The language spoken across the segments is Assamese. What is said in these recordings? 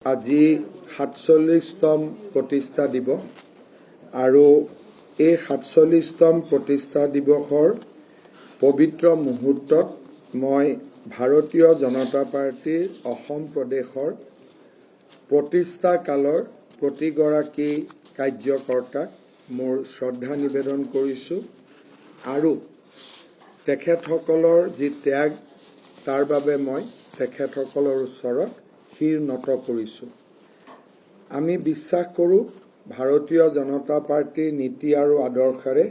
আজি ৪৭তম প্ৰতিষ্ঠা দিৱস আৰু এই ৪৭তম প্ৰতিষ্ঠা দিৱসৰ পবিত্ৰ মুহূৰ্তত মই ভাৰতীয় জনতা পাৰ্টিৰ অসম প্ৰদেশৰ প্ৰতিষ্ঠা কালৰ প্ৰতিগৰাকী কাৰ্যকৰ্তাক মোৰ শ্ৰদ্ধা নিবেদন কৰিছোঁ আৰু তেখেতসকলৰ যি ত্যাগ তাৰ বাবে মই তেখেতসকলৰ ওচৰত শিৰ নত কৰিছোঁ। আমি বিশ্বাস কৰোঁ ভাৰতীয় জনতা পাৰ্টিৰ নীতি আৰু আদৰ্শৰে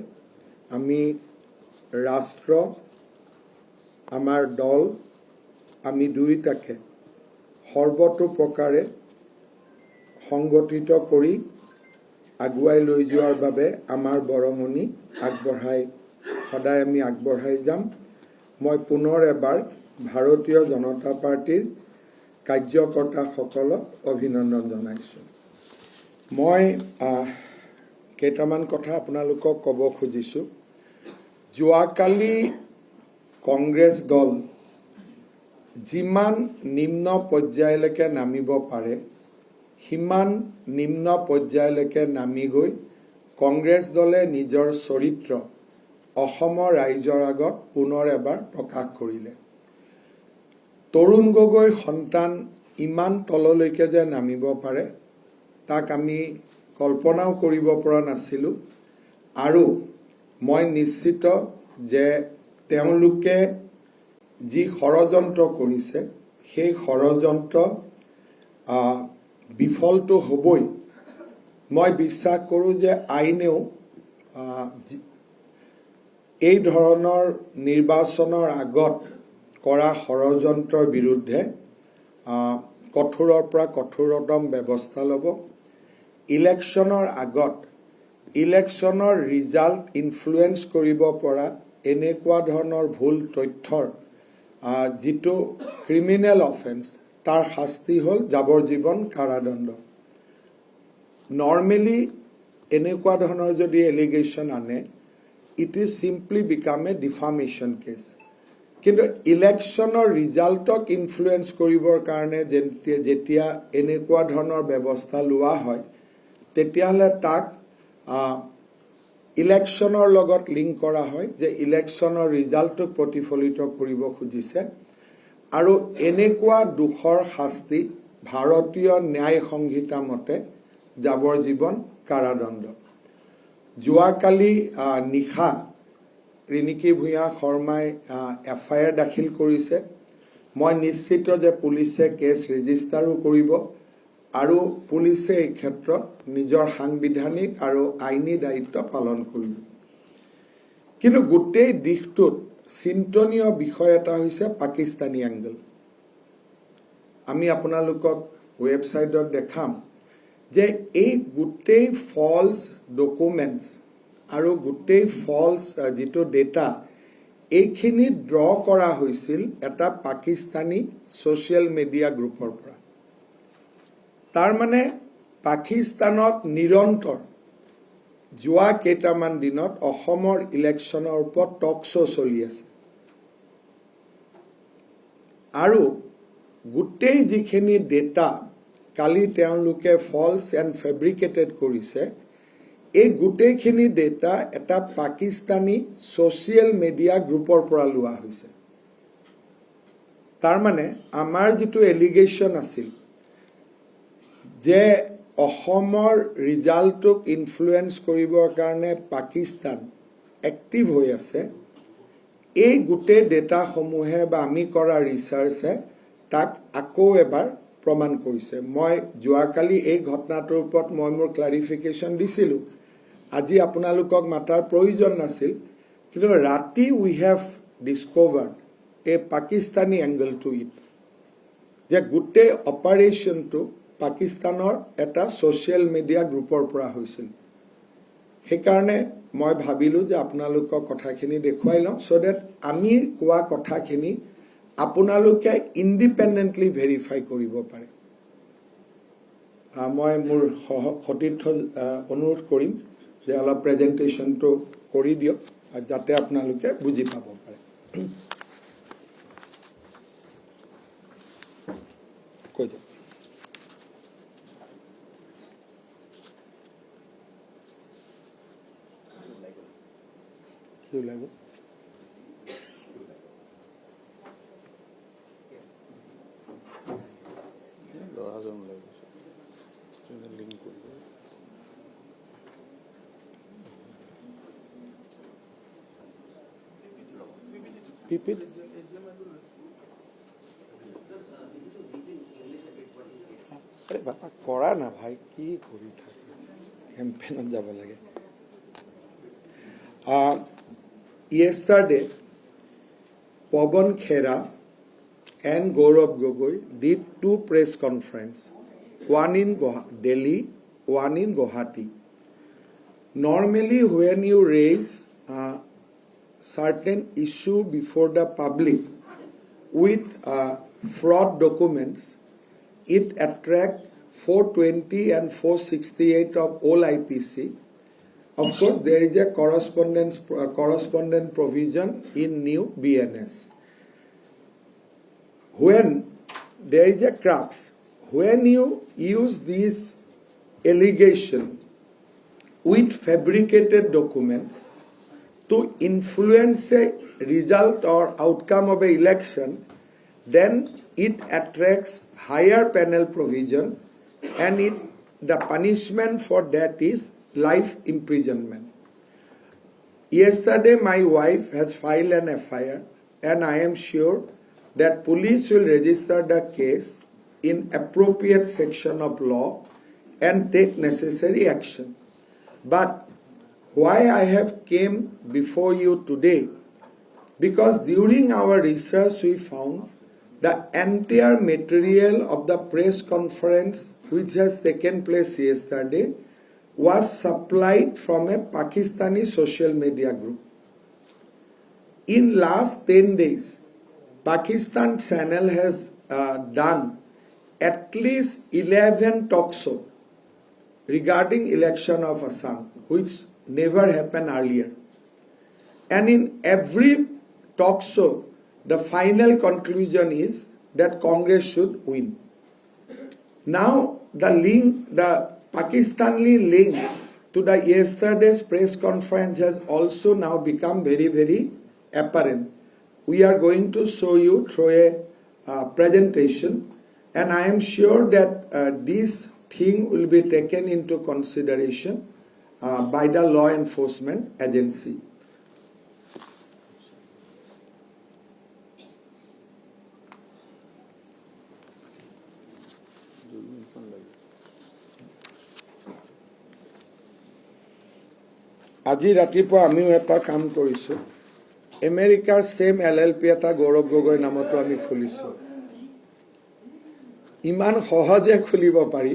আমি ৰাষ্ট্ৰ আমাৰ দল আমি দুয়োটাকে সৰ্বতো প্ৰকাৰে সংগঠিত কৰি আগুৱাই লৈ যোৱাৰ বাবে আমাৰ বৰঙণি সদায় আমি আগবঢ়াই যাম। মই পুনৰ এবাৰ ভাৰতীয় জনতা পাৰ্টিৰ কাৰ্যকৰ্তাসকলক অভিনন্দন জনাইছোঁ। মই কেইটামান কথা আপোনালোকক ক'ব খুজিছোঁ। যোৱাকালি কংগ্ৰেছ দল যিমান নিম্ন পৰ্যায়লৈকে নামিব পাৰে সিমান নিম্ন পৰ্যায়লৈকে নামি গৈ কংগ্ৰেছ দলে নিজৰ চৰিত্ৰ অসমৰ ৰাইজৰ আগত পুনৰ এবাৰ প্ৰকাশ কৰিলে। তৰুণ গগৈৰ সন্তান ইমান তললৈকে যে নামিব পাৰে তাক আমি কল্পনাও কৰিব পৰা নাছিলোঁ আৰু মই নিশ্চিত যে তেওঁলোকে যি ষড়যন্ত্ৰ কৰিছে সেই ষড়যন্ত্ৰ বিফলটো হ'বই। মই বিশ্বাস কৰোঁ যে আইনেও এই ধৰণৰ নিৰ্বাচনৰ আগত কৰা ষড়যন্ত্ৰৰ বিৰুদ্ধে কঠোৰৰ পৰা কঠোৰতম ব্যৱস্থা ল'ব। ইলেকশ্যনৰ আগত ইলেকশ্যনৰ ৰিজাল্ট ইনফ্লুৱেঞ্চ কৰিব পৰা এনেকুৱা ধৰণৰ ভুল তথ্যৰ যিটো ক্ৰিমিনেল অফেন্স তাৰ শাস্তি হ'ল যাৱজ্জীৱন কাৰাদণ্ড। নৰ্মেলি এনেকুৱা ধৰণৰ যদি এলিগেশ্যন আনে it is simply become a defamation case. কিন্তু ইলেকশ্যনৰ ৰিজাল্টক ইনফ্লুৱেঞ্চ কৰিবৰ কাৰণে যেতিয়া এনেকুৱা ধৰণৰ ব্যৱস্থা লোৱা হয় তেতিয়াহ'লে তাক ইলেকশ্যনৰ লগত লিংক কৰা হয় যে ইলেকশ্যনৰ ৰিজাল্টক প্ৰতিফলিত কৰিব খুজিছে আৰু এনেকুৱা দোষৰ শাস্তি ভাৰতীয় ন্যায় সংহিতা মতে যাৱজ্জীৱন কাৰাদণ্ড। যোৱাকালি নিশা ৰিণিকী ভূঞা শৰ্মাই FIR দাখিল কৰিছে। মই নিশ্চিত যে পুলিচে কেছ ৰেজিষ্টাৰো কৰিব আৰু পুলিচে এই ক্ষেত্ৰত নিজৰ সাংবিধানিক আৰু আইনী দায়িত্ব পালন কৰিব। কিন্তু গোটেই দিশটোত চিন্তনীয় বিষয় এটা হৈছে পাকিস্তানী এংগল। আমি আপোনালোকক ৱেবছাইটত দেখাম যে এই গোটেই ফলছ ডকুমেণ্টছ আৰু গোটেই ফলছ যিটো ডেটা এইখিনি ড্ৰ কৰা হৈছিল এটা পাকিস্তানী ছ'চিয়েল মিডিয়া গ্ৰুপৰ পৰা। তাৰমানে পাকিস্তানত নিৰন্তৰ যোৱা কেইটামান দিনত অসমৰ ইলেকশ্যনৰ ওপৰত টক শ্ব' চলি আছে আৰু গোটেই যিখিনি ডেটা কালি তেওঁলোকে ফলছ এণ্ড ফেব্ৰিকেটেড কৰিছে এই গোটেইখিনি ডেটা এটা পাকিস্তানী ছ'চিয়েল মিডিয়া গ্ৰুপৰ পৰা লোৱা হৈছে। তাৰমানে আমাৰ যিটো এলিগেশ্যন আছিল যে অসমৰ ৰিজাল্টটোক ইনফ্লুৱেঞ্চ কৰিবৰ কাৰণে পাকিস্তান এক্টিভ হৈ আছে এই গোটেই ডেটাসমূহে বা আমি কৰা ৰিচাৰ্চে তাক আকৌ এবাৰ প্ৰমাণ কৰিছে। মই যোৱাকালি এই ঘটনাটোৰ ওপৰত মই মোৰ ক্লাৰিফিকেশ্যন দিছিলোঁ। আজি আপোনালোকক মাতাৰ প্ৰয়োজন নাছিল কিন্তু ৰাতি we have discovered a Pakistani angle to it যে গোটেই অপাৰেশ্যনটো পাকিস্তানৰ এটা ছ'চিয়েল মিডিয়া গ্ৰুপৰ পৰা হৈছিল। সেইকাৰণে মই ভাবিলোঁ যে আপোনালোকক কথাখিনি দেখুৱাই লওঁ চ' ডেট আমি কোৱা কথাখিনি আপোনালোকে ইণ্ডিপেণ্ডেণ্টলি ভেৰিফাই কৰিব পাৰে। মই মোৰ সতীৰ্থ অনুৰোধ কৰিম যে অলপ প্ৰেজেণ্টেশ্যনটো কৰি দিয়ক যাতে আপোনালোকে বুজি পাব পাৰে। কৈ যাওক। ওলাই গ'ল পিপিত আৰে বাবা কৰা না ভাই কি কৰি থাকে কেম্পেইনত যাব লাগে yesterday Pawan Khera and Gaurav Gogoi did two press conferences, one in Delhi, one in Guwahati. Normally when you raise certain issue before the public with fraud documents, it attract 420 and 468 of all IPC. Of course, there is a correspondent provision in new BNS. When there is a crux, when you use this allegation with fabricated documents to influence a result or outcome of an election, then it attracts higher penal provision, and the punishment for that is life imprisonment. Yesterday, my wife has filed an FIR, and I am sure that police will register the case in appropriate section of law and take necessary action. But why I have came before you today? Because during our research we found the entire material of the press conference which has taken place yesterday was supplied from a Pakistani social media group. In last 10 days, Pakistan channel has done at least 11 talk show regarding election of Assam, which never happened earlier. And in every talk show, the final conclusion is that Congress should win. Now, the Pakistani link to the yesterday's press conference has also now become very, very apparent. We are going to show you through a presentation, and I am sure that this thing will be taken into consideration by the law enforcement agency. আজি ৰাতিপুৱা আমিও এটা কাম কৰিছো আমেৰিকাৰ সেম LLP এটা গৌৰৱ গগৈ নামতো আমি খুলিছো ইমান সহজে খুলিব পাৰি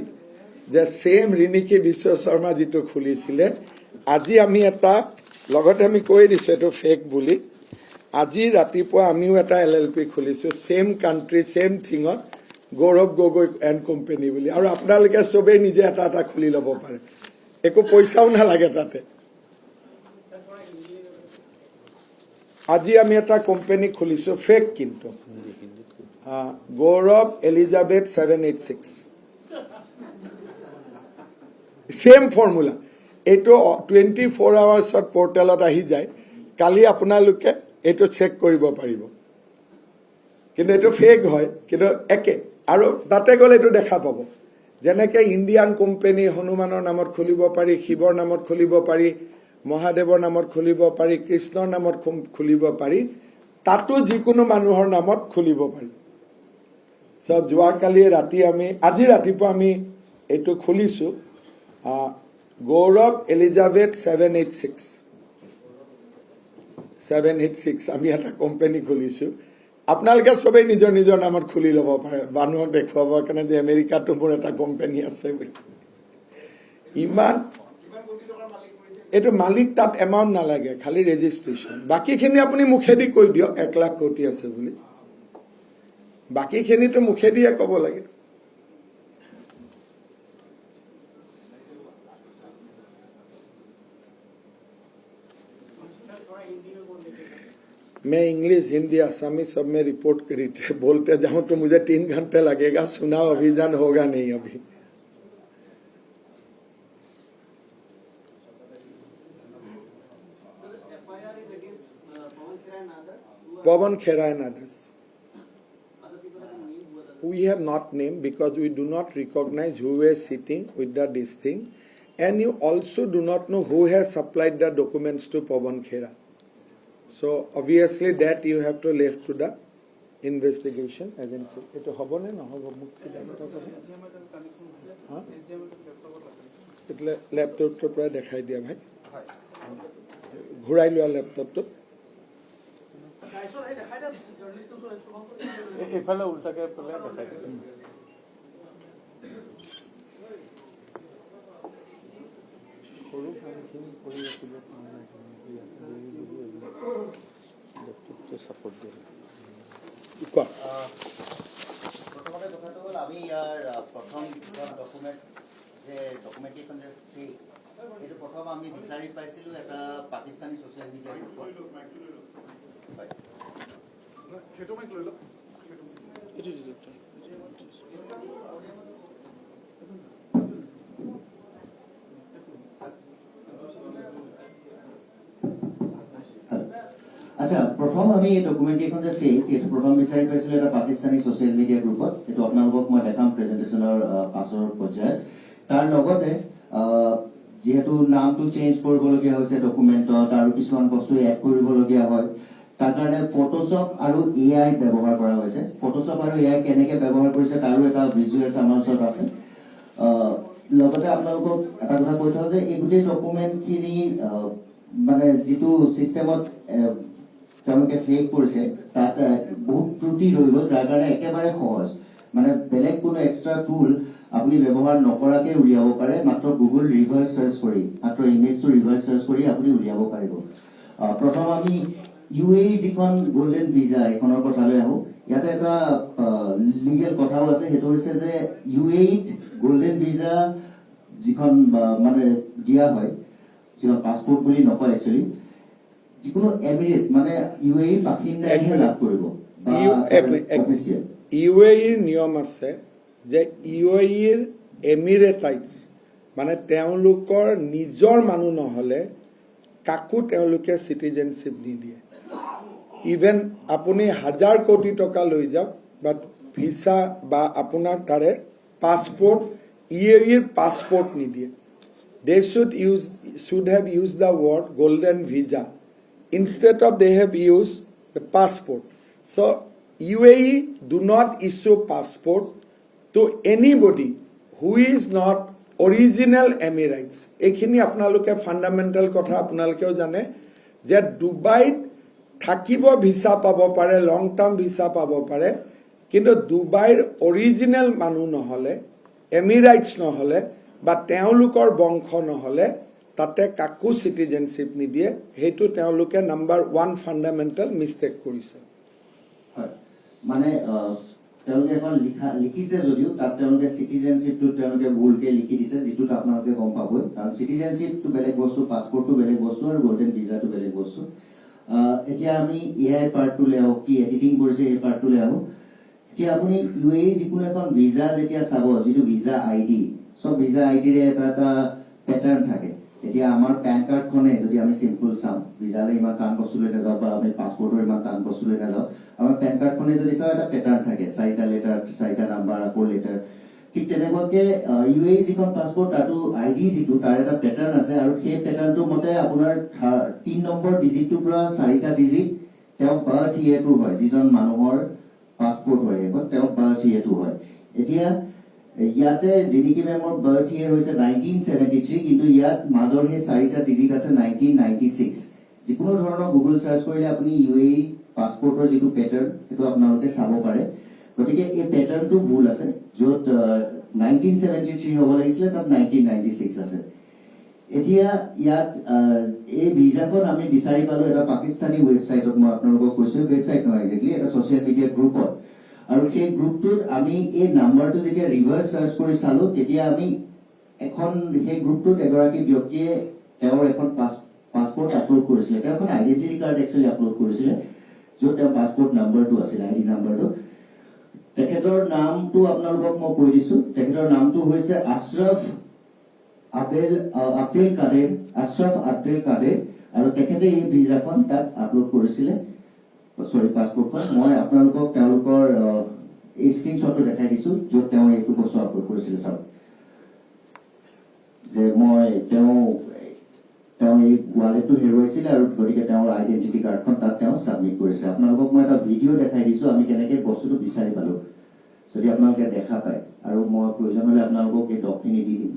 যে সেম ৰিনিকি বিশ্ব শৰ্মা যেটো খুলিছিলে আজি আমি এটা লগতে আমি কৈ দিছো এটো ফেক বুলি আজি ৰাতিপুৱা আমিও এটা LLP খুলিছো সেম কান্ট্ৰি সেম থিংত গৌৰৱ গগৈ এণ্ড কোম্পানী বুলি আৰু আপোনালোকে সবে নিজে এটা এটা খুলি ল'ব পাৰে একো পইচাও নালাগে তাতে আজি আমি এটা কোম্পানী খুলিছো ফেক কিন্তু গৌৰৱ এলিজাবেথ 786 সেম ফৰ্মুলা এটো 24 আৱাৰ্ছত পোৰ্টেলত আহি যায় কালি আপোনালোকে এটো চেক কৰিব পাৰিব কিন্তু এটো ফেক হয় কিন্তু একে আৰু তাতে গলে এটো দেখা পাব যেনেকে ইন্ডিয়ান কোম্পানী হনুমানৰ নামত খুলিব পাৰি শিৱৰ নামত খুলিব পাৰি মহাদেৱৰ নামত খুলিব পাৰি কৃষ্ণৰ নামত খুলিব পাৰি তাতো যিকোনো মানুহৰ নামত খুলিব পাৰি সো যোৱাকালি ৰাতি আমি আজি ৰাতিপুৱা আমি এটো খুলিছো গৌৰৱ এলিজাবেথ 786 আমি এটা কোম্পানী খুলিছো আপোনালোকে সবে নিজৰ নিজৰ নামত খুলি ল'ব পাৰে মানুহক দেখুৱাবৰ কাৰণে যে আমেৰিকাতো মোৰ এটা কোম্পানী আছে ইমান এটো মালিক তাত এমাউন্ট নালাগে খালি ৰেজিষ্ট্ৰেচন বাকিখিনি আপুনি মুখেদি কৈ দিয়ক 1 লাখ কোটি আছে বুলি বাকিখিনি তো মুখেদিয়ে ক'ব লাগে मैं इंग्लिश हिंदी असमी सब में रिपोर्ट करी थे बोलते जाऊं तो मुझे 3 घंटे लगेगा चुनाव अभियान होगा नहीं अभी FIR is against Pawan Khera and others. We have not named because we do not recognize who is sitting with this thing, and you also do not know who has supplied the documents to Pawan Khera. So obviously that you have to leave to the investigation agency. It is hobo ne na hobo mukti data kono. Itle laptop to pra dekhai dia bhai. Ghurai loa laptop to. এফালে উল্টাকে পেলে দেখাই দিম সৰু কামখিনি কৰি ৰাখিব লেপটপটো ছাপোৰ্ট দিয়ে কোৱা প্ৰথমতে কথাটো হ'ল আমি ইয়াৰ প্ৰথম ডকুমেণ্ট যে ডকুমেণ্ট কেইখন যে ফেক সেইটো প্ৰথম আমি বিচাৰি পাইছিলোঁ এটা পাকিস্তানী ছ'চিয়েল মিডিয়া গ্ৰুপত সেইটো মাইক লৈ লওক এইটো আচ্ছা প্ৰথম আমি এই ডকুমেণ্ট কেইখন যে ফেক সেইটো প্ৰথম বিচাৰি পাইছিলোঁ এটা পাকিস্তানী ছ'চিয়েল মিডিয়া গ্ৰুপত এইটো আপোনালোকক মই দেখাম প্ৰেজেণ্টেশ্যনৰ পাছৰ পৰ্যায়ত তাৰ লগতে যিহেতু নামটো চেঞ্জ কৰিবলগীয়া হৈছে ডকুমেণ্টত আৰু কিছুমান বস্তু এড কৰিবলগীয়া হয় তাৰ কাৰণে ফটোশ্বপ আৰু এআই ব্যৱহাৰ কৰা হৈছে ফটোশ্বপ আৰু এআই কেনেকৈ ব্যৱহাৰ কৰিছে তাৰো এটা ভিজুৱেলছ আমাৰ ওচৰত আছে লগতে আপোনালোকক এটা কথা কৈ থওঁ যে এই গোটেই ডকুমেণ্টখিনি মানে যিটো চিষ্টেমত তেওঁলোকে ফেক কৰিছে তাত বহুত ত্ৰুটি ৰৈ গ'ল যাৰ কাৰণে একেবাৰে সহজ মানে বেলেগ কোনো এক্সট্ৰা টুল আপুনি ব্যৱহাৰ নকৰাকে উলিয়াব পাৰে মাত্ৰ গুগল ৰিভাৰ্ছ চাৰ্চ কৰি মাত্ৰ ইমেজটো ৰিভাৰ্ছ চাৰ্চ কৰি আপুনি উলিয়াব পাৰিব প্ৰথম আমি UAE যিখন গোল্ডেন ভিজা এইখনৰ কথালৈ আহোঁ ইয়াতে এটা লিগেল কথাও আছে সেইটো হৈছে যে UAEত গোল্ডেন ভিজা যিখন মানে দিয়া হয় যিখন পাছপোৰ্ট বুলি নকয় একচুৱেলি যিকোনো এমিৰেট মানে UAE বাসিন্দাইহে লাভ কৰিব UAEৰ নিয়ম আছে যে UAEৰ এমিৰেটাইটছ মানে তেওঁলোকৰ নিজৰ মানুহ নহ'লে কাকো তেওঁলোকে চিটিজেনশ্বিপ নিদিয়ে ইভেন আপুনি 1000 কোটি টকা লৈ যাওক বাট ভিসা বা আপোনাৰ তাৰে পাছপোৰ্ট UAEৰ পাছপোৰ্ট নিদিয়ে they should have used the word golden visa instead of they have used the passport so UAE do not issue passport to anybody who is not original Emirates এখিনি আপোনালোকে ফান্ডামেন্টাল কথা আপোনালোকেও জানে যে ডুবাইত থাকিব ভিসা পাব পাৰে লং টাৰ্ম ভিসা পাব পাৰে কিন্তু ডুবাইৰ অৰিজিনেল মানুহ নহলে এমিৰাইটছ নহলে বা তেওঁলোকৰ বংশ নহলে তাতে কাকো সিটিজেনশিপ নিদিয়ে হেতু তেওঁলোকে নাম্বাৰ 1 ফান্ডামেন্টাল মিস্টেক কৰিছে মানে তেওঁলোকে এখন লিখিছে যদিও তাত তেওঁলোকে সিটিজেনশিপটো তেওঁলোকে ভুলকে লিখি দিছে যেটো আপোনালোকে গম পাবই কাৰণ সিটিজেনশিপটো বেলেগ বস্তু পাছপোৰ্টটো বেলেগ বস্তু আৰু গোল্ডেন ভিসাটো বেলেগ বস্তু এতিয়া আমি এআই পাৰ্টটো লৈ আহোঁ কি এডিটিং কৰিছে এই পাৰ্টটো লৈ আহোঁ এতিয়া আপুনি UAE যিকোনো এখন ভিসা যেতিয়া চাব যিটো ভিসা আইডি সব ভিসা আইডিৰে এটা প্যাটাৰ্ণ থাকে এতিয়া আমাৰ প্যান কাৰ্ডখনে যদি আমি সিম্পল চাম ভিসালে ইমান টান বস্তু লৈ নাযাওঁ বা আমি পাছপোৰ্টৰ ইমান টান বস্তু লৈ নাযাওঁ আমাৰ প্যান কাৰ্ডখনে যদি চাওঁ এটা প্যাটাৰ্ণ থাকে 4টা লেটাৰ 4টা নাম্বাৰ আকৌ লেটাৰ ঠিক তেনেকুৱাকে UAE যিখন পাছপোৰ্ট তাতো আইডি যিটো তাৰ এটা প্যাটাৰ্ণ আছে আৰু সেই প্যাটাৰ্ণটো মতে আপোনাৰ 3 নম্বৰ ডিজিটটোৰ পৰা 4টা ডিজিট তেওঁ বাৰ্থ ইয়েৰটো হয় যিজন মানুহৰ পাছপোৰ্ট হয় এখন তেওঁ বাৰ্থ ইয়েৰটো হয় এতিয়া ইয়াতে জিডিকি মেমৰ বাৰ্থ ইয়েৰ হৈছে 1973 কিন্তু ইয়াত মাজৰ হে 4টা ডিজিট আছে 1996 যিকোনো ধৰণৰ গুগল সাৰ্চ কৰিলে আপুনি UAE পাছপোৰ্টৰ যিটো প্যাটাৰ্ণ সেইটো আপোনালোকে চাব পাৰে গতিকে এই প্যাটাৰ্ণটো ভুল আছে য'ত 1973 হ'ব লাগিছিল তাত 1996 আছে এতিয়া ইয়াত এই ভিসাখন আমি বিচাৰি পালো এটা পাকিস্তানী ওয়েবসাইটত মই আপোনালোকক কৈছো ওয়েবসাইট নহয় এক্স্যাক্টলি এটা সোশ্যাল মিডিয়া গ্ৰুপত আৰু সেই গ্ৰুপটোত আমি এই নাম্বাৰটো যেতিয়া ৰিভাৰ্ছ সাৰ্চ কৰি চালো তেতিয়া আমি এখন সেই গ্ৰুপটোত এগৰাকী ব্যক্তিয়ে তেওঁৰ এখন পাছপোৰ্ট আপলোড কৰিছিল তেওঁ এখন আইডেন্টিটি কাৰ্ড একচুৱেলি আপলোড কৰিছিল য'ত তেওঁৰ পাছপোৰ্ট নাম্বাৰটো আছিল আইডি নাম্বাৰটো তেখেতৰ নামটো আপোনালোকক মই কৈ দিছো তেখেতৰ নামটো হৈছে আশৰাফ আব্দুল কাদেৰ আৰু তেখেতে এই ভিসাখন তাত আপলোড কৰিছিল সৰি পাছপোৰ্টখন মই আপোনালোকক তেওঁলোকৰ এই স্ক্ৰীনশ্বটটো দেখাই দিছো য'ত তেওঁ এইটো বস্তু আপলোড কৰিছিলে চাওক যে মই তেওঁ এই ৱালেটটো হেৰুৱাইছিলে আৰু গতিকে তেওঁৰ আইডেন্টিটি কাৰ্ডখন তাত তেওঁ ছাবমিট কৰিছে আপোনালোকক মই এটা ভিডিঅ' দেখাই দিছো আমি কেনেকৈ বস্তুটো বিচাৰি পালো যদি আপোনালোকে দেখা পায় আৰু মই প্ৰয়োজন হ'লে আপোনালোকক এই ডকুখিনি দি দিম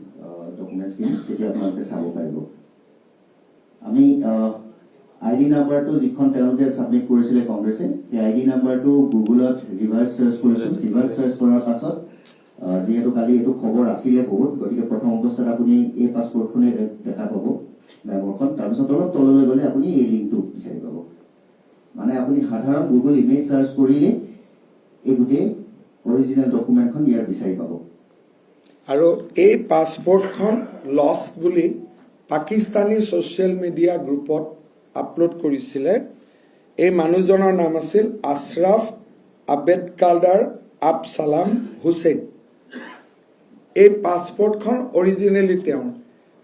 ডকুমেণ্টছখিনি তেতিয়া আপোনালোকে চাব পাৰিব আমি আইডি নাম্বাৰটো যিখন তেওঁলোকে ছাবমিট কৰিছিলে কংগ্ৰেছে সেই আইডি নাম্বাৰটো গুগলত ৰিভাৰ্ছ চাৰ্চ কৰিছো ৰিভাৰ্ছ চাৰ্চ কৰাৰ পাছত যিহেতু কালি এইটো খবৰ আছিলে বহুত গতিকে প্ৰথম অৱস্থাত আপুনি এই পাছপৰ্টখনেই দেখা পাব মেমৰখন তাৰপিছত অলপ তললৈ গ'লে আপুনি এই লিংকটো বিচাৰি পাব মানে আপুনি সাধাৰণ গুগল ইমেজ চাৰ্চ কৰিলে এই গোটেই অৰিজিনেল ডকুমেণ্টখন ইয়াৰ বিচাৰি পাব আৰু এই পাছপৰ্টখন লষ্ট বুলি পাকিস্তানী ছ'চিয়েল মিডিয়া গ্ৰুপত আপলোড কৰিছিলে এই মানুহজনৰ নাম আছিল আশৰাফ আবেদকাল্ডাৰ আবছালাম হুছেইন এই পাছপৰ্টখন অৰিজিনেলি তেওঁৰ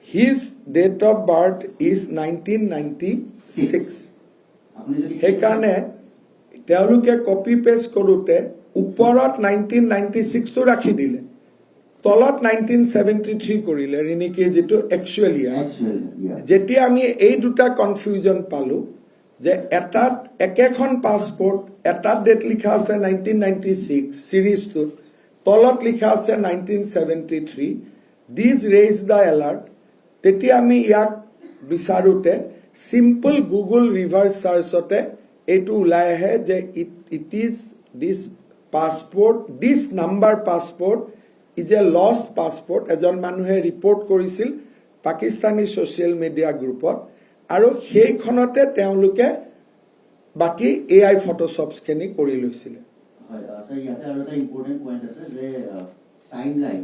his date of birth is 1996 আপুনি যদি সেইকাৰণে তেওঁলোকে কপি পেষ্ট কৰোঁতে ওপৰত 1996টো ৰাখি দিলে তলত 1973 কৰিলে ৰিনিকিৰ যিটো একচুৱেল ইয়াৰ যেতিয়া আমি এই দুটা কনফিউজন পালো যে এটাত একেখন পাছপৰ্ট এটাত ডেট লিখা আছে 1996 সিৰিজটোত তলত লিখা আছে 1973 দিজ ৰেইজ দ্য এলাৰ্ট তেতিয়া আমি ইয়াক বিচাৰোতে সিম্পল গুগল ৰিভাৰ্ছ চাৰ্চতে এইটো ওলাই আহে যে it is this passport this number passport is a lost passport এজন মানুহে ৰিপৰ্ট কৰিছিল পাকিস্তানী ছ'চিয়েল মিডিয়া গ্ৰুপত আৰু সেইখনতে তেওঁলোকে বাকী AI ফটোশ্বপছখিনি কৰি লৈছিলে হয় স্যাৰ ইয়াতে আৰু এটা ইম্পৰ্টেণ্ট পইণ্ট আছে যে টাইমলাইন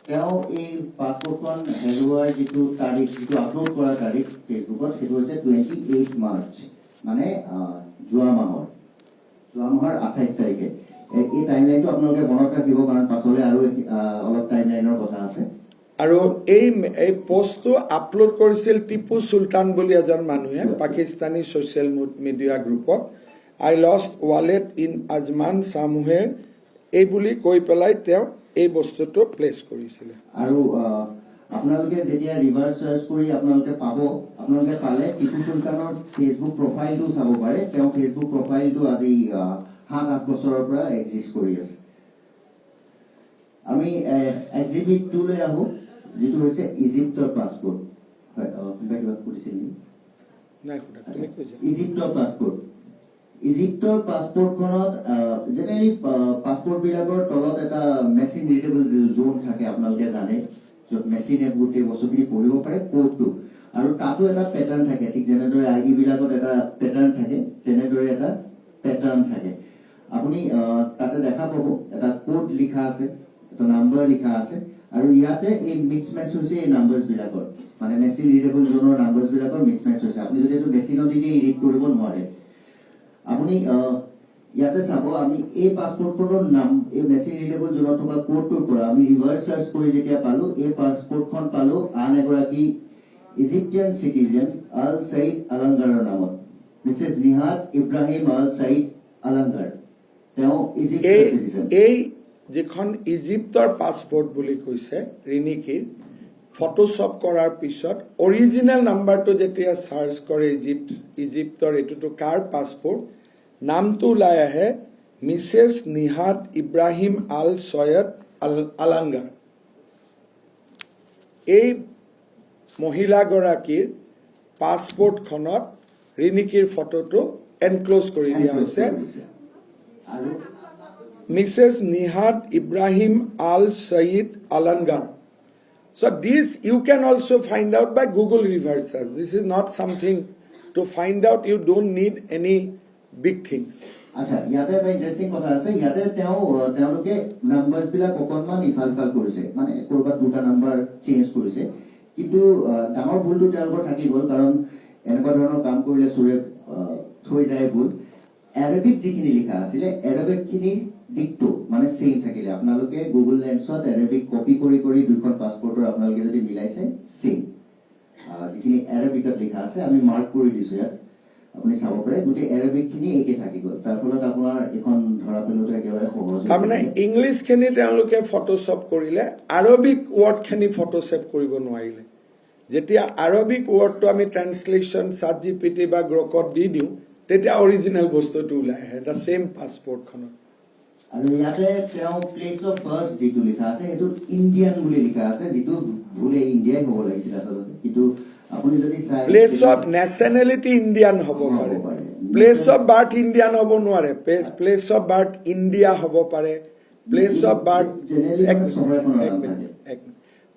তেওঁ এই পাছপৰ্টখন হেৰুৱাৰ যিটো তাৰিখ যিটো আপলোড কৰা তাৰিখ ফেচবুকত সেইটো হৈছে 28 মাৰ্চ মানে যোৱা মাহৰ 28 তাৰিখে এই টাইমলাইনটো আপোনালোকে মনত ৰাখিব কাৰণ পাছলৈ আৰু অলপ টাইমলাইনৰ কথা আছে আৰু এই পোষ্টটো আপলোড কৰিছিল টিপু চুলতান বুলি এজন মানুহে পাকিস্তানী ছ'চিয়েল মিডিয়া গ্ৰুপত আই লষ্ট ৱালেট ইন আজমান সামুহেৰ এই বুলি কৈ পেলাই তেওঁ এই বস্তুটো প্লেচ কৰিছিলে আৰু আপোনালোকে যেতিয়া ৰিভাৰ্ছ চাৰ্চ কৰি আপোনালোকে আপোনালোকে পালে টিপু চুলতানৰ ফেচবুক প্ৰফাইলটো চাব পাৰে তেওঁ ফেচবুক প্ৰফাইলটো আজি 7-8 বছৰৰ পৰা এক্সিষ্ট কৰি আছে আমি এক্সিবিট 2 লৈ আহো যিটো হৈছে ইজিপ্তৰ পাছপৰ্ট হয় কিবা কৰিছিল ইজিপ্তৰ পাছপৰ্ট ইজিপ্তৰ পাছপৰ্টখনত জেনেৰেলি পাছপৰ্ট বিলাকৰ তলত এটা মেচিন ৰিডেবল জোন থাকে আপোনালোকে জানে য'ত মেচিনে গোটেই বস্তুখিনি পঢ়িব পাৰে কোডটো আৰু তাতো এটা পেটাৰ্ণ থাকে ঠিক যেনেদৰে আইডি বিলাকত এটা পেটাৰ্ণ থাকে তেনেদৰে এটা পেটাৰ্ণ থাকে আপুনি তাতে দেখা পাব এটা কোড লিখা আছে এটা নাম্বাৰ লিখা আছে আৰু ইয়াতে এই মিক্স মেচ হৈছে এই নাম্বাৰছ বিলাকৰ মানে মেচিন ৰিডেবল জোনৰ নাম্বাৰছ বিলাকৰ মিক্স মেচ হৈছে আপুনি যদি এইটো মেচিনত দি ৰিড কৰিব নোৱাৰে আপুনি ইয়াতে চাব আমি এই পাছপৰ্টখনৰ নাম এই মেচিন ৰিডেবল জোনত থকা কোডটোৰ পৰা আমি ৰিভাৰ্ছ চাৰ্চ কৰি যেতিয়া পালো এই পাছপৰ্টখন পালো আন এগৰাকী ইজিপ্টিয়ান চিটিজেন আল সাইদ আলাংগাৰৰ নামত মিছেছ নিহাদ ইব্ৰাহিম আল সাইদ আলাংগাৰ তেওঁ ইজিপ্টিয়ান চিটিজেন এই যিখন ইজিপ্তৰ পাছপৰ্ট বুলি কৈছে ৰিনিকিৰ ফটোশ্বপ কৰাৰ পিছত অৰিজিনেল নাম্বাৰটো যেতিয়া চাৰ্চ কৰে ইজিপ্তৰ এইটোতো কাৰ পাছপৰ্ট নামটো ওলাই আহে মিছেছ নিহাদ ইব্ৰাহিম আল ছয়দ আলাংগাৰ এই মহিলাগৰাকীৰ পাছপৰ্টখনত ৰিনিকিৰ ফটোটো এনক্ল'জ কৰি দিয়া হৈছে আৰু Mrs. Nihad Ibrahim Al Said Alangar. So this you can also find out by Google reverse search. This is not something to find out. You don't need any big things. আচ্ছা ইয়াতে এটা ইন্টাৰেষ্টিং কথা আছে ইয়াতে তেওঁলোকে নাম্বাৰছ বিলাক অকণমান ইফাল সিফাল কৰিছে মানে ক'ৰবাত দুটা নাম্বাৰ চেঞ্জ কৰিছে কিন্তু ডাঙৰ ভুলটো তেওঁলোকৰ থাকি গ'ল কাৰণ এনেকুৱা ধৰণৰ কাম কৰিলে চোৰে থৈ যায় ভুল এৰাবিক যিখিনি লিখা আছিলে এৰাবিকখিনি ডিক্টো মানে সেম থাকিলে আপোনালোকে গুগল লেন্সত এৰাবিক কপি কৰি দুইখন পাছপৰ্টৰ আপোনালোকে যদি মিলাইছে সেম যিখিনি এৰাবিকত লিখা আছে আমি মাৰ্ক কৰি দিছো ইয়াত আপুনি চাব পাৰে গোটেই এৰাবিক খিনি একে থাকি গ'ল তাৰ ফলত আপোনাৰ এখন ধৰা পেলোৱাটো একেবাৰে সহজ হৈ তাৰমানে পৰিলে। ইংলিছখিনি তেওঁলোকে ফটোশ্বপ কৰিলে আৰবিক ৱৰ্ডখিনি ফটোশ্বপ কৰিব নোৱাৰিলে যেতিয়া আৰবিক ৱৰ্ডটো আমি ট্ৰান্সলেশ্যন ChatGPT বা গ্ৰকত দি দিওঁ তেতিয়া অৰিজিনেল বস্তুটো ওলাই আহে দ্য ছেম পাছপৰ্টখনত আৰু ইয়াতে তেওঁ প্লেচ অফ বাৰ্থ যিটো লিখা আছে সেইটো ইণ্ডিয়ান বুলি লিখা আছে যিটো ভুলে ইণ্ডিয়াই হ'ব লাগিছিল আচলতে কিন্তু আপুনি যদি চাই প্লেচ অফ নেশ্যনেলিটি ইণ্ডিয়ান হ'ব পাৰে প্লেচ অফ বাৰ্থ ইণ্ডিয়ান হ'ব নোৱাৰে প্লেচ অফ বাৰ্থ ইণ্ডিয়া হ'ব পাৰে place of birth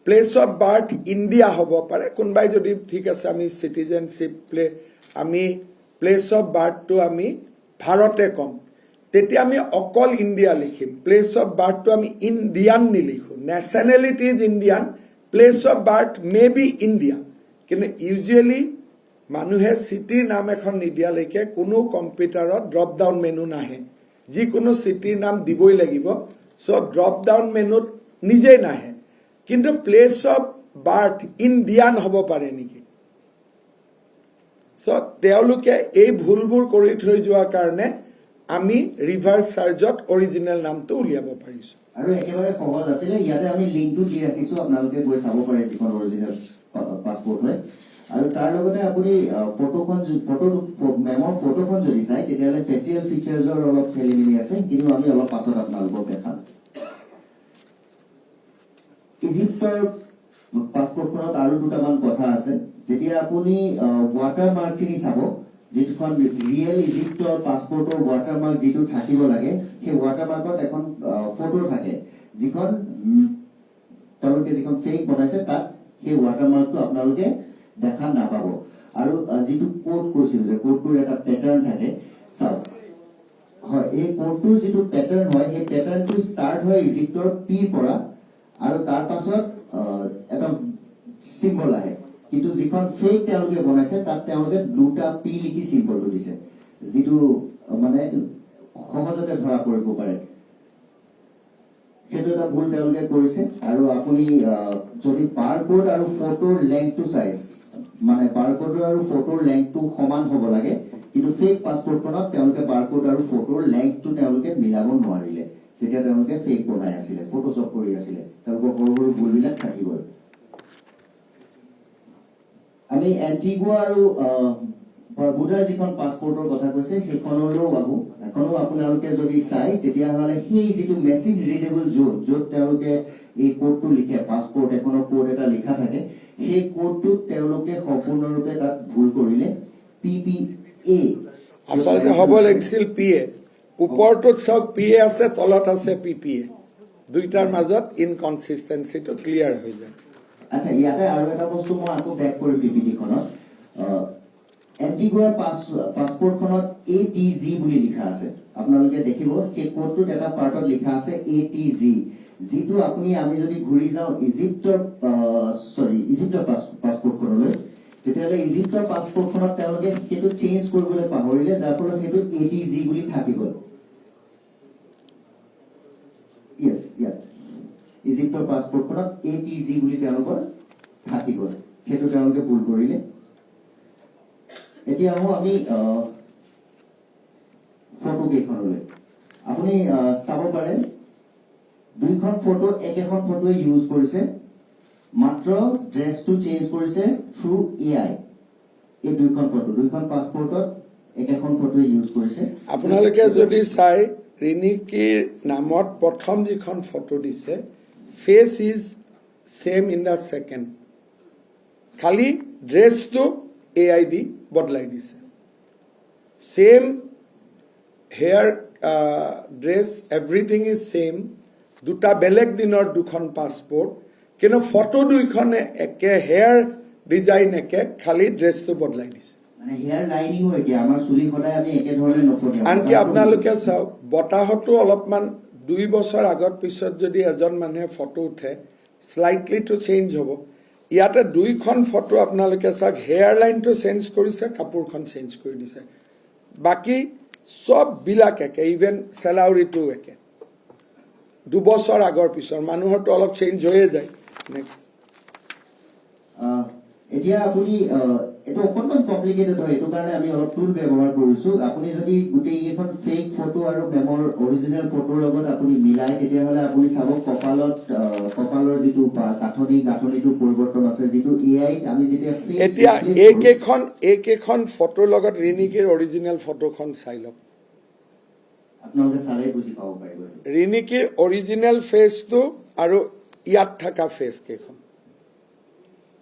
place of birth India হ'ব পাৰে কোনোবাই যদি ঠিক আছে আমি চিটিজেনশ্বিপ আমি প্লেচ অফ বাৰ্থটো আমি ভাৰতে ক'ম তেতিয়া আমি অকল ইণ্ডিয়া লিখিম প্লেচ অফ বাৰ্থটো আমি ইণ্ডিয়ান নিলিখোঁ nationality is Indian place of birth may be India কিন্তু ইউজুৱেলি মানুহে চিটিৰ নাম এখন নিদিয়ালৈকে কোনো কম্পিউটাৰত ড্ৰপ ডাউন মেনু নাহে যিকোনো চিটিৰ নাম দিবই লাগিব চ' ড্ৰপ ডাউন মেনুত নিজেই নাহে কিন্তু প্লেচ অফ বাৰ্থ ইণ্ডিয়ান হ'ব পাৰে নেকি চ' তেওঁলোকে এই ভুলবোৰ কৰি থৈ যোৱাৰ কাৰণে আমি ৰিভাৰ্ছ চাৰ্জত অৰিজিনেল নামটো উলিয়াব পাৰিছোঁ আৰু একেবাৰে সহজ আছিলে ইয়াতে আমি লিংকটো দি ৰাখিছো আপোনালোকে গৈ চাব পাৰে যিখন অৰিজিনেল পাছপৰ্ট হয় আৰু তাৰ লগতে আপুনি মেমৰ ফটোখন যদি চাই তেতিয়াহ'লে ফেচিয়েল ফিচাৰ্ছৰ অলপ খেলি মেলি আছে কিন্তু আমি অলপ পাছত আপোনালোকক দেখাম ইজিপ্তৰ পাছপৰ্টখনত আৰু দুটামান কথা আছে যেতিয়া আপুনি ৱাটাৰ মাৰ্কখিনি চাব যিখন ৰিয়েল ইজিপ্তৰ পাছপৰ্টৰ ৱাটাৰ মাৰ্ক যিটো থাকিব লাগে সেই ৱাটাৰ মাৰ্কত এখন ফটো থাকে যিখন তেওঁলোকে যিখন ফেক বনাইছে তাত সেই ৱাটাৰ মাৰ্কটো আপোনালোকে দেখা নাপাব আৰু যিটো কোড কৈছিল যে কোডটোৰ এটা পেটাৰ্ণ থাকে চাওক হয় এই কোডটোৰ যিটো পেটাৰ্ণ হয় সেই পেটাৰ্ণটো ষ্টাৰ্ট হয় ইজিপ্তৰ পিৰ পৰা আৰু তাৰ পাছত এটা চিম্বল আহে কিন্তু যিখন ফেক তেওঁলোকে বনাইছে তাত তেওঁলোকে দুটা পি লিখি চিম্বলটো দিছে যিটো মানে সহজতে ধৰা পৰিব পাৰে সেইটো এটা ভুল তেওঁলোকে কৰিছে আৰু আপুনি যদি বাৰকোড আৰু ফটোৰ লেংথটো চাই মানে বাৰকোড আৰু ফটোৰ লেংথটো সমান হ'ব লাগে কিন্তু ফেক পাছপৰ্টখনত তেওঁলোকে বাৰকোড আৰু ফটোৰ লেংথটো তেওঁলোকে মিলাব নোৱাৰিলে যেতিয়া তেওঁলোকে ফেক বনাই আছিলে ফটোশ্বপ কৰি আছিলে তেওঁলোকৰ সৰু সৰু ভুলবিলাক থাকিবই আমি এন্টিগুৱা আৰু বাৰবুডাৰ যিখন পাছপৰ্টৰ কথা কৈছে সেইখনলৈও আহো এখনো আপোনালোকে যদি চাই তেতিয়াহ'লে সেই যিটো মেচিন ৰিডেবল জোন য'ত তেওঁলোকে এই কোডটো লিখে পাছপৰ্ট এখনৰ কোড এটা লিখা থাকে সেই কোডটোত তেওঁলোকে সম্পূৰ্ণৰূপে তাত ভুল কৰিলে PPA আচলতে হ'ব লাগিছিল PA ওপৰটোত চাওক PA আছে তলত আছে PPA দুইটাৰ মাজত ইনকনসিস্টেন্সিটো ক্লিয়াৰ হৈ যায় আচ্ছা ইয়াতে আৰু এটা বস্তু মই আকৌ বেক কৰি পিপিটি খনত এন্টিগুৱাৰ পাছপৰ্টখনত ATG বুলি লিখা আছে আপোনালোকে দেখিব সেই কোডটোত এটা পাৰ্টত লিখা আছে ATG যিটো আমি যদি ঘূৰি যাওঁ ইজিপ্তৰ পাছপৰ্টখনলৈ তেতিয়াহ'লে ইজিপ্তৰ পাছপৰ্টখনত তেওঁলোকে সেইটো চেঞ্জ কৰিবলৈ পাহৰিলে যাৰ ফলত সেইটো ATG বুলি থাকি গ'ল ইজিপ্তৰ পাছপৰ্টখনত ATG বুলি তেওঁলোকৰ থাকি গ'ল সেইটো তেওঁলোকে ভুল কৰিলে এতিয়া আমি ফটো কেইখনলৈ আপুনি চাব পাৰে দুইখন ফটো একেখন ফটোৱে ইউজ কৰিছে মাত্ৰ ড্ৰেছটো চেঞ্জ কৰিছে থ্ৰু AI এই দুইখন পাছপৰ্টত একেখন ফটোৱে ইউজ কৰিছে আপোনালোকে যদি চাই ৰিনিকিৰ নামত প্ৰথম যিখন ফটো দিছে face is same in the second খালি ড্ৰেছটো AI দি বদলাই দিছে same hair dress everything is same দুটা বেলেগ দিনৰ দুখন পাছপৰ্ট কিন্তু ফটো দুইখনে একে হেয়াৰ ডিজাইন একে খালি ড্ৰেছটো বদলাই দিছে মানে হেয়াৰ লাইনিংও একে আমাৰ চুলি সদায় আমি একে ধৰণে নকৰিম আনকি আপোনালোকে চাওক বতাহতো অলপমান 2 বছৰ আগত পিছত যদি এজন মানুহে ফটো উঠে স্লাইটলি টু চেঞ্জ হ'ব ইয়াতে দুইখন ফটো আপোনালোকে চাওক হেয়াৰ লাইনটো চেঞ্জ কৰিছে কাপোৰখন চেঞ্জ কৰি দিছে বাকি সব বিলাক একে ইভেন চেলাউৰিটো একে 2 বছৰ আগৰ পিছৰ মানুহৰটো অলপ চেঞ্জ হৈয়ে যায় নেক্সট এতিয়া আপুনি এইটো অকণমান কমপ্লিকেটেড হয়, এইটো কাৰণে আমি অলপ টুল ব্যৱহাৰ কৰিছো। আপুনি যদি গোটেইকেইখন ফেক ফটো আৰু মেমৰ অৰিজিনেল ফটোৰ লগত আপুনি মিলাই, তেতিয়াহ'লে আপুনি চাব কপালৰ যিটো গাঁথনিটো পৰিৱৰ্তন আছে, যিটো AI আমি যেতিয়া face এতিয়া replace কৰো, এইকেইখন ফটোৰ লগত ৰিনিকিৰ অৰিজিনেল ফটোখন চাই লওক। আপোনালোকে চালে বুজি পাব পাৰিব। ৰিনিকিৰ অৰিজিনেল ফেচটো আৰু ইয়াত থকা ফেচ কেইখন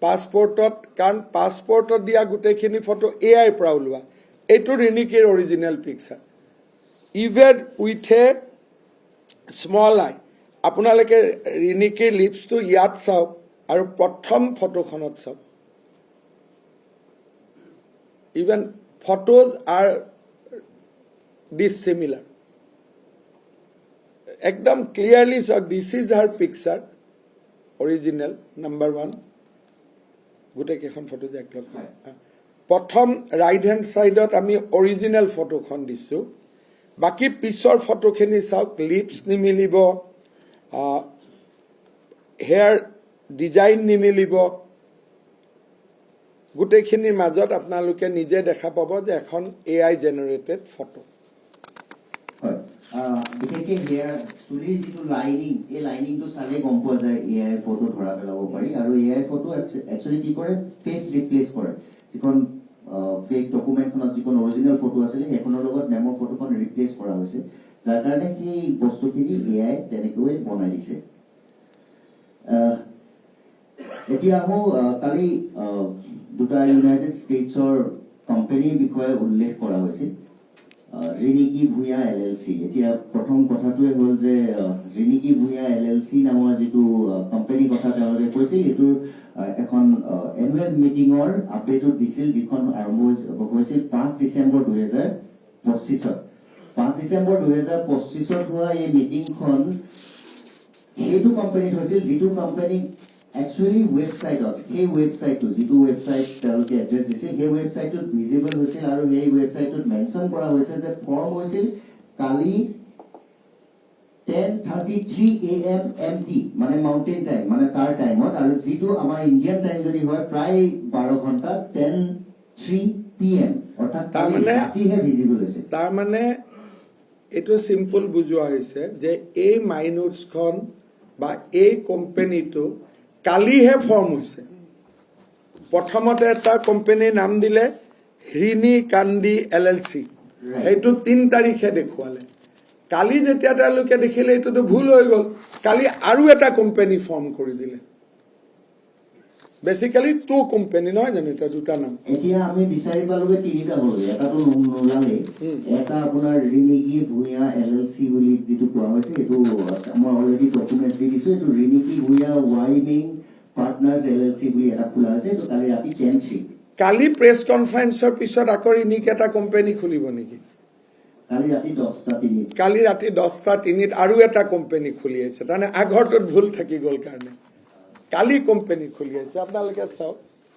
পাছপৰ্টত, কাৰণ পাছপৰ্টত দিয়া গোটেইখিনি ফটো এআইৰ পৰা ওলোৱা, এইটো ৰিনিকিৰ original picture even with a small AI. আপোনালোকে ৰিনিকিৰ লিপছটো ইয়াত চাওক আৰু প্ৰথম ফটোখনত চাওক, ইভেন ফটোজ আৰ ডিছিমিলাৰ। একদম ক্লিয়াৰলি চাওক, this is her picture original number 1। গোটেইকেইখন ফটো যে একলগ প্ৰথম ৰাইট হেণ্ড চাইডত আমি অৰিজিনেল ফটোখন দিছো, বাকী পিছৰ ফটোখিনি চাওক, লিপছ নিমিলিব, হেয়াৰ ডিজাইন নিমিলিব, গোটেইখিনিৰ মাজত আপোনালোকে নিজে দেখা পাব যে এখন AI জেনেৰেটেড ফটো। হয়, বিশেষকৈ হেয়াৰ চুলিৰ যিটো লাইনিং, এই লাইনিংটো চালে গম পোৱা যায় AI ফটো ধৰা পেলাব পাৰি। আৰু AI ফটো একচুৱেলি কি কৰে, ফেচ ৰিপ্লেচ কৰে। যিখন ফেক ডকুমেণ্টখনত যিখন অৰিজিনেল ফটো আছিলে, সেইখনৰ লগত মেমৰ ফটোখন ৰিপ্লেচ কৰা হৈছে, যাৰ কাৰণে সেই বস্তুখিনি AI তেনেকৈ বনাই দিছে। এতিয়া আহোঁ, কালি দুটা ইউনাইটেড ষ্টেটছৰ কোম্পানীৰ বিষয়ে উল্লেখ কৰা হৈছিল, ৰিনিকি ভূঞা LLC। এতিয়া প্ৰথম কথাটোৱে হ'ল যে ৰিনিকি ভূঞা LLC নামৰ যিটো কোম্পানীৰ কথা তেওঁলোকে কৈছিল, এইটো এখন এনুৱেল মিটিঙৰ আপডেটো দিছিল, যিখন আৰম্ভ হৈছিল 5 ডিচেম্বৰ 2025। 5 ডিচেম্বৰ 2025 হোৱা এই মিটিংখন সেইটো কোম্পানীত হৈছিল, যিটো কোম্পানী একচুৱেলি ৱেবছাইটত, সেই ৱেবছাইটটো যিটো ৱেবছাইট তেওঁলোকে এড্ৰেছ দিছিল, সেই ৱেবছাইটটোত ভিজিবল হৈছিল। আৰু সেই ৱেবছাইটটোত মেনশ্যন কৰা হৈছে যে ফৰ্ম হৈছিল কালি 10:33 AM MT, মানে মাউণ্টেইন টাইম, মানে তাৰ টাইমত, আৰু যিটো আমাৰ ইণ্ডিয়ান টাইম যদি হয় প্ৰায় 12 ঘণ্টা, 10:03 PM, অৰ্থাৎ ৰাতিহে ভিজিবল হৈছে। তাৰমানে এইটো চিম্পল বুজোৱা হৈছে যে এই মাইনোটছখন বা এই কোম্পানীটো কালিহে ফৰ্ম হৈছে। প্ৰথমতে এটা কোম্পানীৰ নাম দিলে ৰিনিকান্দি LLC, সেইটো 3 তাৰিখে দেখুৱালে। কালি যেতিয়া তেওঁলোকে দেখিলে এইটোতো ভুল হৈ গ'ল, কালি আৰু এটা কোম্পানী ফৰ্ম কৰি দিলে। বেচিকেলি 2 কোম্পানী নহয় জানো, এটা দুটা নাম। এতিয়া আমি বিচাৰি পালোগে 3টা হ'ল, এটাতো নোলালে। এটা আপোনাৰ ৰিনিকি ভূঞা LLC বুলি যিটো কোৱা হৈছে, এইটো মই অলৰেডি ডকুমেণ্টছ দি দিছো। এইটো ৰিনিকি ভূঞা ৱাইমিং পাৰ্টনাৰ্ছ LLC বুলি এটা খোলা হৈছে, এইটো কালি ৰাতি 10:03। কালি প্ৰেছ কনফাৰেন্সৰ পিছত আকৌ ৰিনিকি এটা কোম্পানী খুলিব নেকি? কালি ৰাতি 10:03। কালি ৰাতি 10:03 আৰু এটা কোম্পানী খুলি আছে, তাৰমানে আগৰটোত ভুল থাকি গ'ল কাৰণে কালি কোম্পানী খুলি আছে। আপোনালোকে চাওক,